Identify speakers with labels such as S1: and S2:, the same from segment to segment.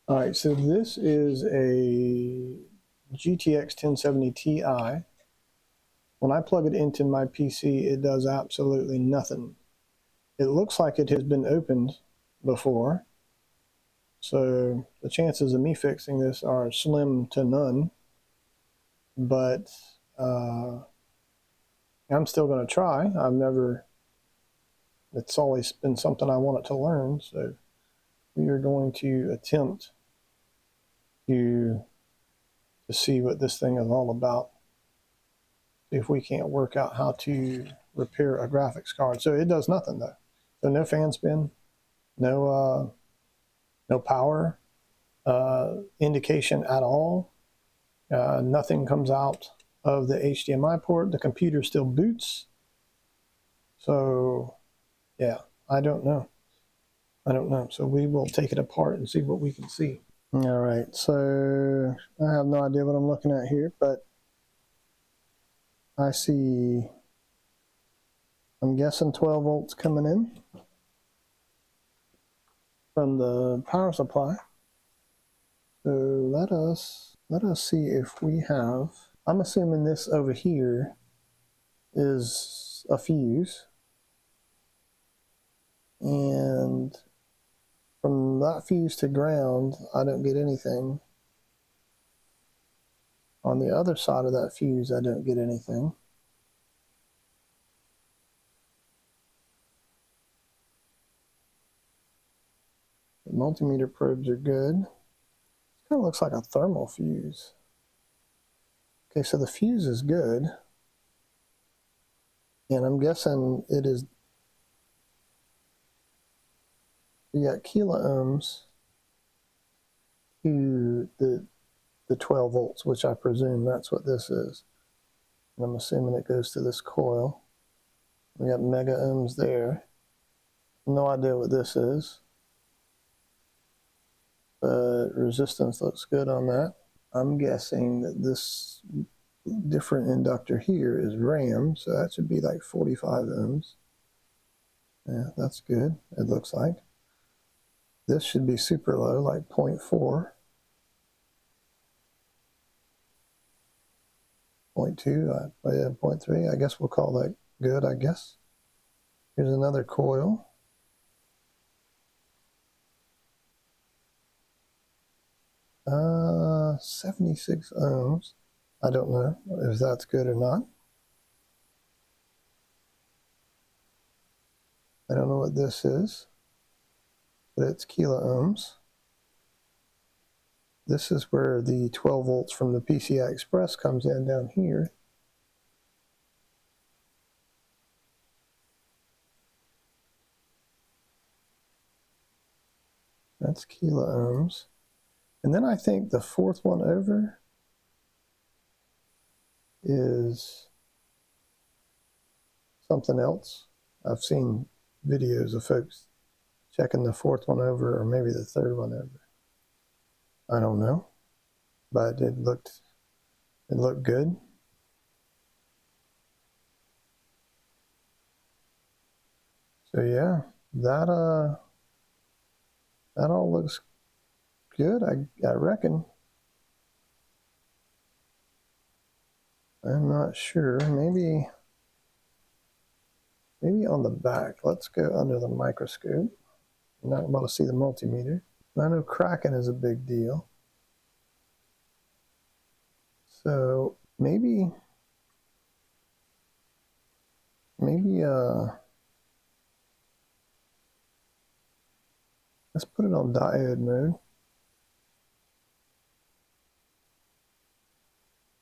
S1: All right, so this is a GTX 1070 Ti. When I plug it into my PC, it does absolutely nothing. It looks like it has been opened before, so the chances of me fixing this are slim to none, but I'm still going to try. It's always been something I wanted to learn, so we are going to attempt to see what this thing is all about. See if we can't work out how to repair a graphics card. So it does nothing though. So no fan spin, no power indication at all. Nothing comes out of the HDMI port. The computer still boots. So yeah, I don't know. So we will take it apart and see what we can see. All right, so I have no idea what I'm looking at here, but I see, I'm guessing 12 volts coming in from the power supply. So let us see if we have, I'm assuming this over here is a fuse. And from that fuse to ground, I don't get anything. On the other side of that fuse, I don't get anything. The multimeter probes are good. It kind of looks like a thermal fuse. Okay, so the fuse is good. And I'm guessing it is, you got kilo ohms to the 12 volts, which I presume that's what this is. And I'm assuming it goes to this coil. We got mega ohms there. No idea what this is. But resistance looks good on that. I'm guessing that this different inductor here is RAM, so that should be like 45 ohms. Yeah, that's good, it looks like. This should be super low, like 0.4. 0.2, yeah, 0.3, I guess we'll call that good, I guess. Here's another coil. Uh, 76 ohms. I don't know if that's good or not. I don't know what this is, but it's kilo ohms. This is where the 12 volts from the PCI Express comes in down here. That's kilo ohms. And then I think the fourth one over is something else. I've seen videos of folks checking the fourth one over, or maybe the third one over. I don't know, but it looked good. So yeah, that all looks good, I reckon. I'm not sure. Maybe on the back. Let's go under the microscope. I'm not able to see the multimeter. I know cracking is a big deal. So maybe let's put it on diode mode.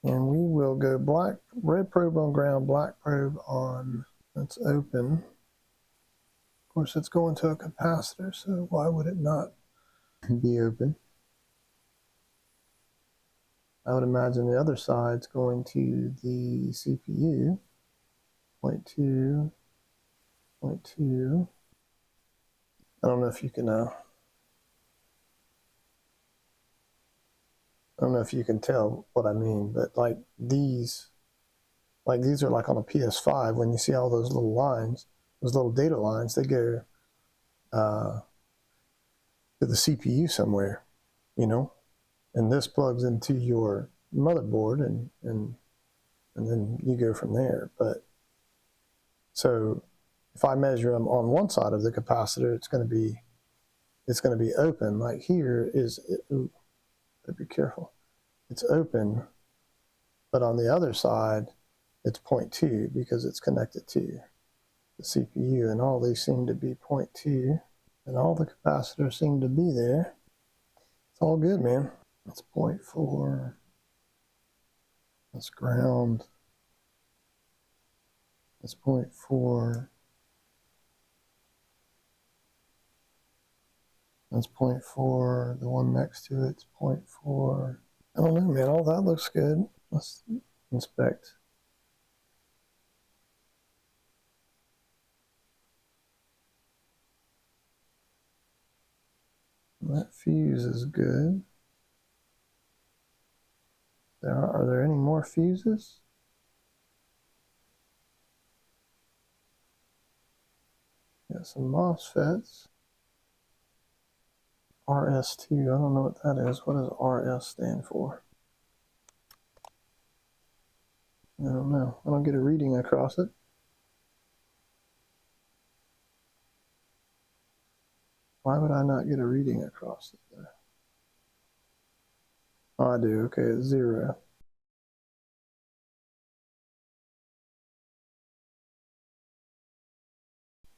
S1: And we will go red probe on ground, black probe on, that's open. Of course, it's going to a capacitor, so why would it not be open? I would imagine the other side's going to the CPU. 0.2, 0.2. I don't know if you can, I don't know if you can tell what I mean, but like these are like on a PS5, when you see all those little lines, those little data lines, they go to the CPU somewhere. you know, and this plugs into your motherboard, and then you go from there. But so if I measure them on one side of the capacitor, it's going to be open. Like here is, ooh, be careful. It's open, but on the other side, it's 0.2 because it's connected to the CPU, and all these seem to be 0.2, and all the capacitors seem to be there. It's all good, man. That's 0.4. That's ground. That's 0.4. That's 0.4. The one next to it's 0.4. I don't know, man. All that looks good. Let's inspect. That fuse is good. Are there any more fuses? Got some MOSFETs. RS2, I don't know what that is. What does RS stand for? I don't know. I don't get a reading across it. Why would I not get a reading across it there? Oh, I do. Okay, it's 0.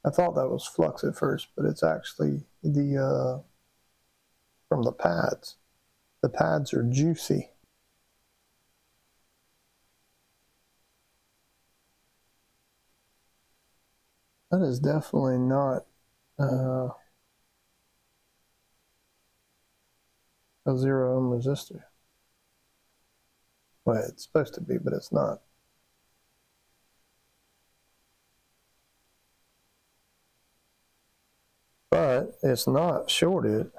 S1: I thought that was flux at first, but it's actually the from the pads. The pads are juicy. That is definitely not a 0 ohm resistor. Well, it's supposed to be, but it's not. But it's not shorted.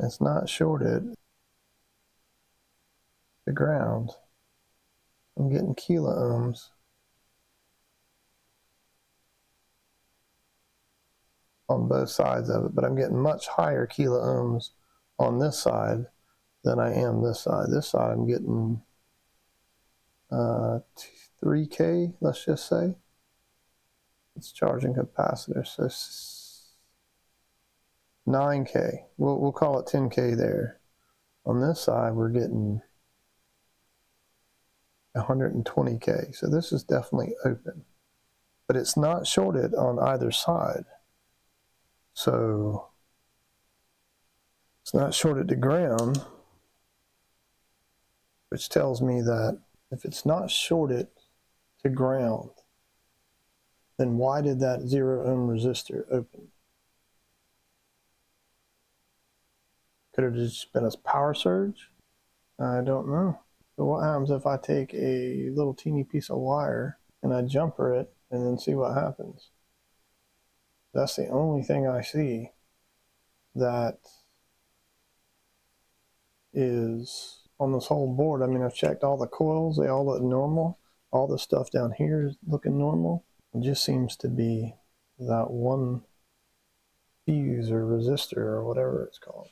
S1: It's not shorted to ground. I'm getting kilo ohms on both sides of it, but I'm getting much higher kilo ohms on this side than I am this side. This side I'm getting 3K, let's just say. It's charging capacitor, so 9K. We'll call it 10K there. On this side, we're getting 120K. So this is definitely open, but it's not shorted on either side. So it's not shorted to ground, which tells me that if it's not shorted to ground, then why did that 0 ohm resistor open? Could it have just been a power surge? I don't know. So what happens if I take a little teeny piece of wire and I jumper it and then see what happens? That's the only thing I see that is on this whole board. I mean, I've checked all the coils, they all look normal. All the stuff down here is looking normal. It just seems to be that one fuse or resistor or whatever it's called.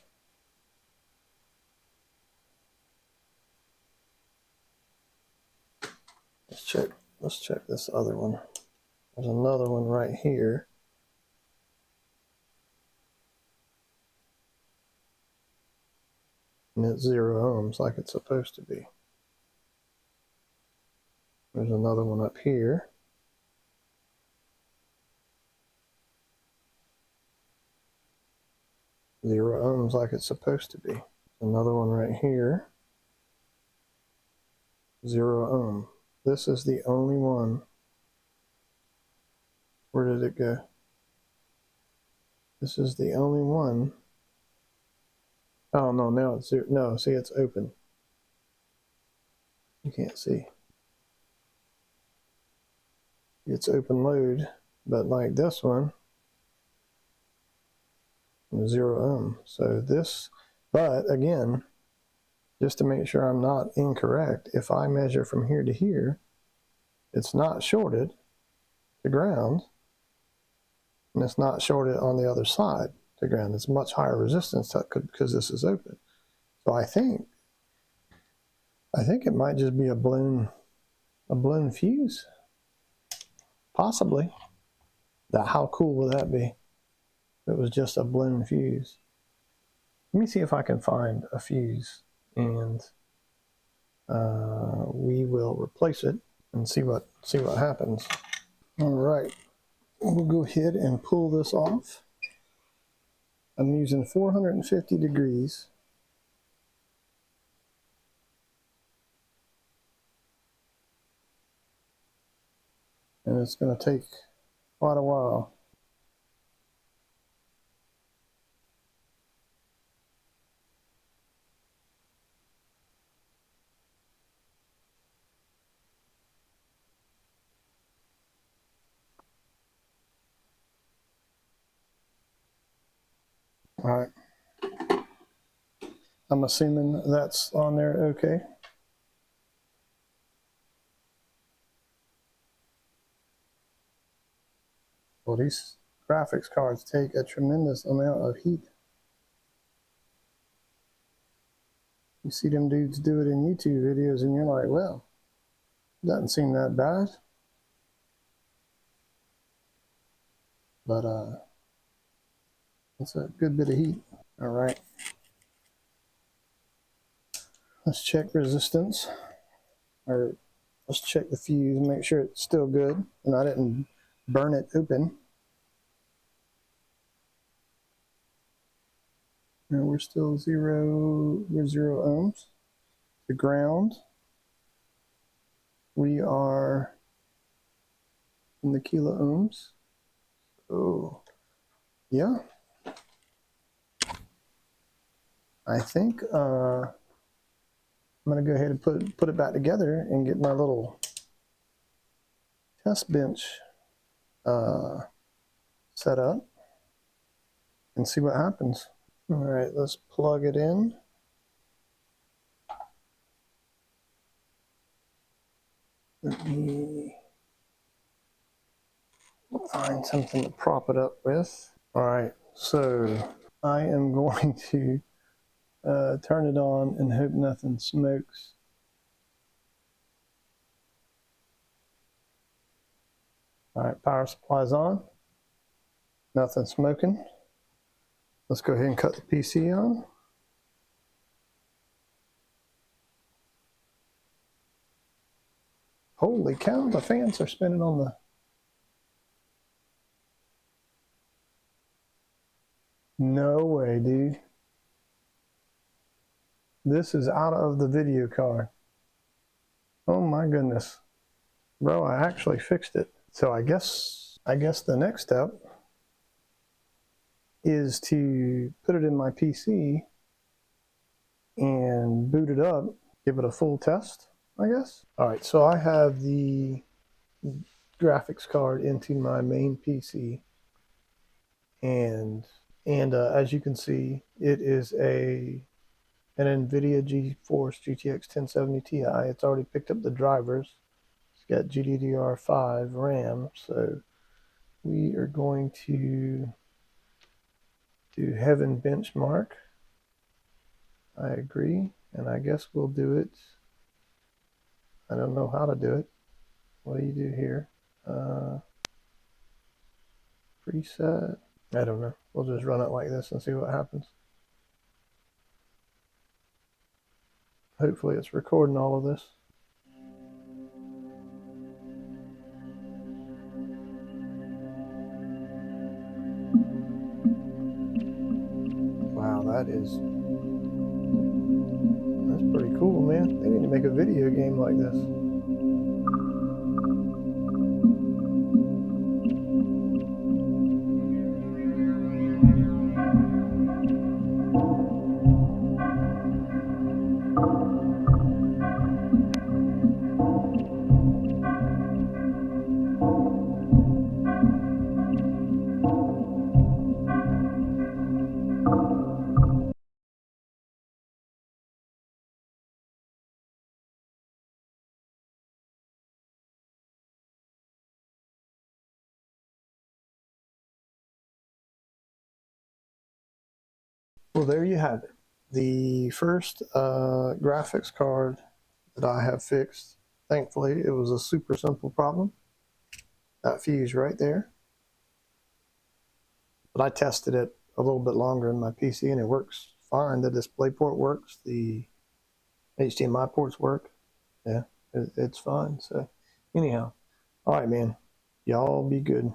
S1: Let's check this other one. There's another one right here. And it's 0 ohms like it's supposed to be. There's another one up here. Zero ohms like it's supposed to be. Another one right here. 0 ohm. This is the only one. Where did it go? This is the only one. Oh no, now it's 0. No, see, it's open. You can't see. It's open load, but like this one, 0 ohm. So this, but again, just to make sure I'm not incorrect, if I measure from here to here, it's not shorted to ground. and it's not shorted on the other side to ground. It's much higher resistance because this is open. So I think it might just be a blown fuse, possibly. How cool would that be? If it was just a blown fuse. Let me see if I can find a fuse, and we will replace it and see what happens. All right, we'll go ahead and pull this off. I'm using 450 degrees. And it's going to take quite a while. All right. I'm assuming that's on there okay. Well, these graphics cards take a tremendous amount of heat. You see them dudes do it in YouTube videos and you're like, well, doesn't seem that bad. But it's a good bit of heat. All right. Let's check resistance, or let's check the fuse and make sure it's still good and I didn't burn it open. And we're still zero ohms. The ground, we are in the kilo ohms. Oh, yeah. I think I'm going to go ahead and put it back together and get my little test bench set up and see what happens. All right, let's plug it in. Let me find something to prop it up with. All right, so I am going to turn it on and hope nothing smokes. All right, power supply's on. Nothing smoking. Let's go ahead and cut the PC on. Holy cow, the fans are spinning on the... No way, dude. This is out of the video card. Oh my goodness. Bro, I actually fixed it. So I guess the next step is to put it in my PC and boot it up, give it a full test, I guess. All right, so I have the graphics card into my main PC, and as you can see, it is an EVGA GeForce GTX 1070 Ti. It's already picked up the drivers. It's got GDDR5 RAM, so we are going to do Heaven Benchmark. I agree, and I guess we'll do it. I don't know how to do it. What do you do here? Preset. I don't know. We'll just run it like this and see what happens. Hopefully it's recording all of this. Wow, that's pretty cool, man. They need to make a video game like this. Well, there you have it. The first graphics card that I have fixed. Thankfully, it was a super simple problem. That fused right there. But I tested it a little bit longer in my PC and it works fine. The display port works. The HDMI ports work. Yeah, it's fine. So anyhow, all right, man. Y'all be good.